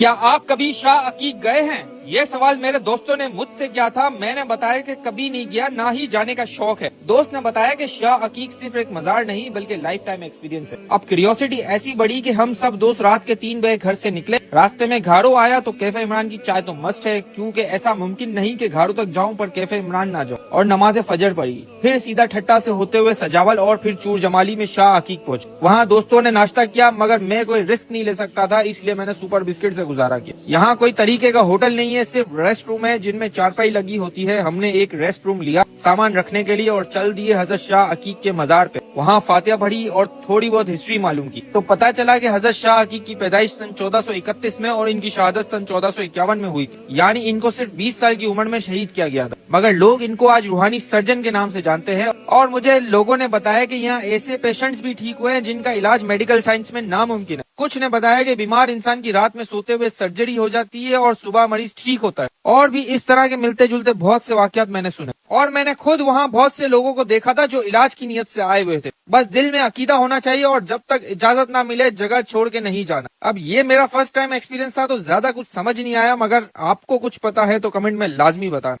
کیا آپ کبھی شاہ عقیق گئے ہیں؟ یہ سوال میرے دوستوں نے مجھ سے کیا تھا. میں نے بتایا کہ کبھی نہیں گیا، نہ ہی جانے کا شوق ہے. دوست نے بتایا کہ شاہ عقیق صرف ایک مزار نہیں بلکہ لائف ٹائم ایکسپیرینس ہے. اب کیوریوسٹی ایسی بڑی کہ ہم سب دوست رات کے 3 بجے گھر سے نکلے. راستے میں گھارو آیا تو کیفے عمران کی چائے تو مسٹ ہے، کیونکہ ایسا ممکن نہیں کہ گھارو تک جاؤں پر کیفے عمران نہ جاؤں. اور نماز فجر پڑھی، پھر سیدھا ٹھٹا سے ہوتے ہوئے سجاول اور پھر چور جمالی میں شاہ عقیق پہنچے. وہاں دوستوں نے ناشتہ کیا، مگر میں کوئی رسک نہیں لے سکتا تھا، اس لیے میں نے سپر بسکٹ سے گزارا کیا. یہاں کوئی طریقے کا ہوٹل نہیں ہے، صرف ریسٹ روم ہے جن میں چارپائی لگی ہوتی ہے. ہم نے ایک ریسٹ روم لیا سامان رکھنے کے لیے اور چل دیے حضرت شاہ عقیق کے مزار پہ. وہاں فاتحہ پڑھی اور تھوڑی بہت ہسٹری معلوم کی تو پتا چلا کہ حضرت شاہ عقیق کی پیدائش سن 1431 میں اور ان کی شہادت سن 1451 میں ہوئی تھی. یعنی ان کو صرف 20 سال کی عمر میں شہید کیا گیا تھا، مگر لوگ ان کو آج روحانی سرجن کے نام سے جانتے ہیں. اور مجھے لوگوں نے بتایا کہ یہاں ایسے پیشنٹس بھی ٹھیک ہوئے ہیں جن کا علاج میڈیکل سائنس میں ناممکن ہے. کچھ نے بتایا کہ بیمار انسان کی رات میں سوتے ہوئے سرجری ہو جاتی ہے اور صبح مریض ٹھیک ہوتا ہے. اور بھی اس طرح کے ملتے جلتے بہت سے واقعات میں نے سنے، اور میں نے خود وہاں بہت سے لوگوں کو دیکھا تھا جو علاج کی نیت سے آئے ہوئے تھے. بس دل میں عقیدہ ہونا چاہیے اور جب تک اجازت نہ ملے جگہ چھوڑ کے نہیں جانا. اب یہ میرا فرسٹ ٹائم ایکسپیرینس تھا تو زیادہ کچھ سمجھ نہیں آیا، مگر آپ کو کچھ پتا ہے تو کمنٹ میں لازمی بتانا.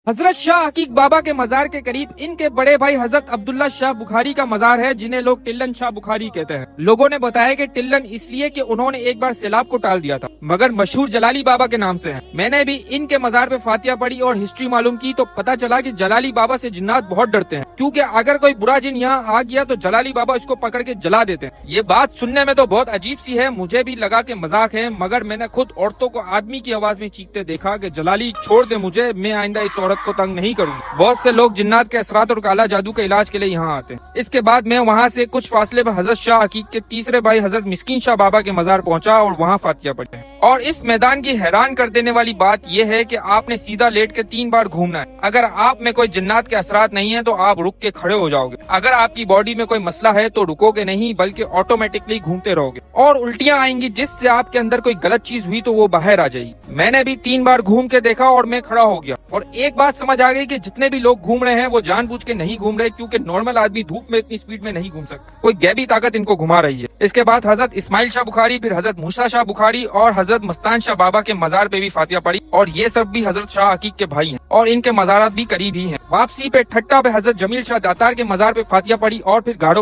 حضرت شاہ عقیق بابا کے مزار کے قریب ان کے بڑے بھائی حضرت عبداللہ شاہ بخاری کا مزار ہے، جنہیں لوگ ٹلن شاہ بخاری کہتے ہیں. لوگوں نے بتایا کہ ٹلن اس لیے کہ انہوں نے ایک بار سیلاب کو ٹال دیا تھا، مگر مشہور جلالی بابا کے نام سے ہیں. میں نے بھی ان کے مزار پہ فاتحہ پڑھی اور ہسٹری معلوم کی تو پتا چلا کہ جلالی بابا سے جنات بہت ڈرتے ہیں، کیونکہ اگر کوئی برا جن یہاں آ گیا تو جلالی بابا اس کو پکڑ کے جلا دیتے ہیں. یہ بات سننے میں تو بہت عجیب سی ہے، مجھے بھی لگا کہ مذاق ہے، مگر میں نے خود عورتوں کو آدمی کی آواز میں چیختے دیکھا کہ جلالی چھوڑ دے مجھے، میں آئندہ اس عورت کو تنگ نہیں کروں. بہت سے لوگ جنات کے اثرات اور کالا جادو کے علاج کے لیے یہاں آتے ہیں. اس کے بعد میں وہاں سے کچھ فاصلے پر حضرت شاہ عقیق کے تیسرے بھائی حضرت مسکین شاہ بابا کے مزار پہنچا اور وہاں فاتحہ پڑھی. اور اس میدان کی حیران کر دینے والی بات یہ ہے کہ آپ نے سیدھا لیٹ کے 3 بار گھومنا ہے. اگر آپ میں کوئی جنات کے اثرات نہیں ہیں تو آپ رک کے کھڑے ہو جاؤ گے. اگر آپ کی باڈی میں کوئی مسئلہ ہے تو رکو گے نہیں بلکہ آٹومیٹکلی گھومتے رہو گے اور الٹیاں آئیں گی، جس سے آپ کے اندر کوئی غلط چیز ہوئی تو وہ باہر آ جائے گی. میں نے بھی 3 بار گھوم کے دیکھا اور میں کھڑا ہو گیا. اور ایک بات سمجھ آ گئی کہ جتنے بھی لوگ گھوم رہے ہیں وہ جان بوجھ کے نہیں گھوم رہے، کیونکہ نارمل آدمی دھوپ میں اتنی سپیڈ میں نہیں گھوم سکتا، کوئی غیبی طاقت ان کو گھما رہی ہے. اس کے بعد حضرت اسماعیل شاہ بخاری، پھر حضرت موسیٰ شاہ بخاری اور حضرت مستان شاہ بابا کے مزار پہ بھی فاتحہ پڑھی، اور یہ سب بھی حضرت شاہ عقیق کے بھائی ہیں اور ان کے مزارات بھی قریب ہی ہیں. واپسی پہ ٹھٹا پہ حضرت جمیل شاہ داتار کے مزار پہ فاتحہ پڑھی اور پھر گاڑو